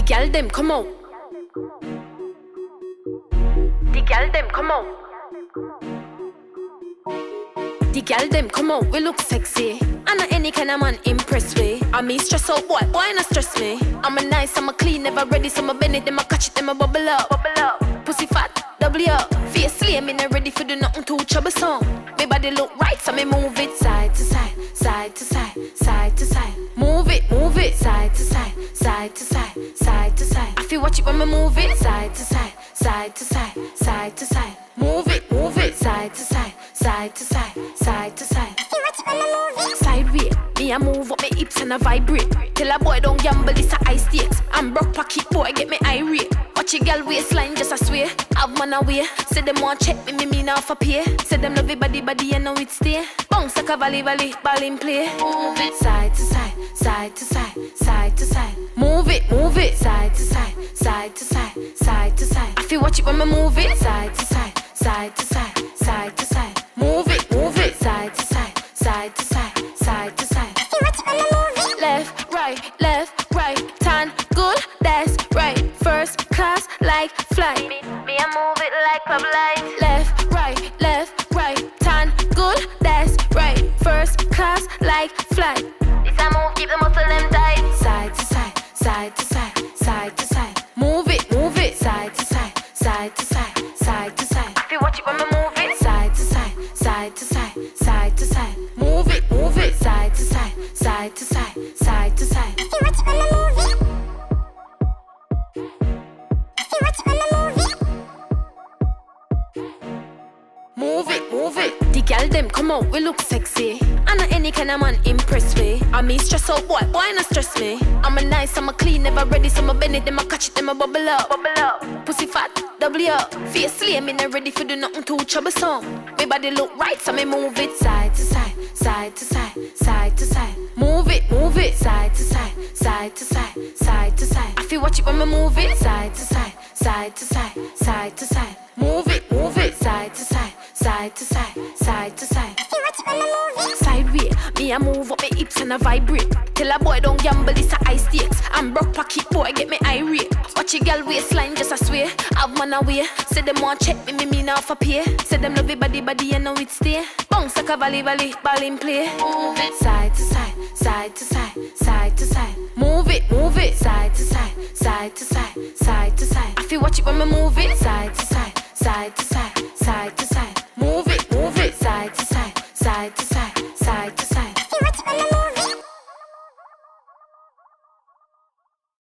The gal them come out. The gal them come out. The gal them come out, we look sexy. I'm not any kind of man impressed way. I me stress out, boy not stress me. I'm a nice, I'm a clean, never ready. So my bend it, them I catch it, them I bubble up. Pussy fat, double up. Face slim, me not ready for do nothing too troublesome. My body look right, so me move it side to side, side to side, side to side. Move it, side to side, side to side, side to side. I feel watch it when me move it side to side, side to side, side to side. Move it, side to side, side to side, side to side. I feel watch it when me move it sideways. Me I move up my hips and I vibrate. Tell a boy don't gamble, this a high stakes. I'm broke pocket boy, get me irate. Watch your girl waistline, just I swear. Have man away. Say them want check me mean off a pay. Say them love it body, and know it stay. Bounce like a volley, ball in play. Move it side to side, side to side, side to side. Move it side to side, side to side, side to side. I feel watch it when me move it side to side, side to side, side to side. Move it side to side, side to side, side to side. I feel watch it when me move it. Left, right, turn good, that's right. First class like flight. Me I move it like club light. Left, right, turn good, that's right. First class like flight. This I move, keep the muscle them tight. Side to side, side to side, side to side. Move it side to side, side to side, side to side. I feel watch it when me move it side to side, side to side, side to side. Move it side to side, side to side, side to side. I feel watch it when me move it. I feel watch it when me move it. Move it. The gal them come out, we look sexy. I'm not any kind of man impressed way. I me stress out, boy not stress me. I'm a nice, I'm a clean, never ready. So my bend it, them I catch it, them I bubble up. Pussy fat, double up. Face slim, me not ready for do nothing too troublesome. My body look right, so me move it side to side, side to side, side to side. Move it side to side, side to side, side to side. I feel watch it when me move it side to side, side to side, side to side. Move it side to side, side to side, side to side. I feel watch it when me move it sideways. Me I move up my hips and I vibrate. Tell a boy don't gamble, this a high stakes. I'm broke pocket boy, get me irate. Watch your girl waistline, just I swear. Have man away. Say them want check me mean off a pay. Say them love it body, and know it stay. Bounce like a volley, ball in play. Move it side to side, side to side, side to side. Move it side to side, side to side, side to side. I feel watch it when me move it side to side,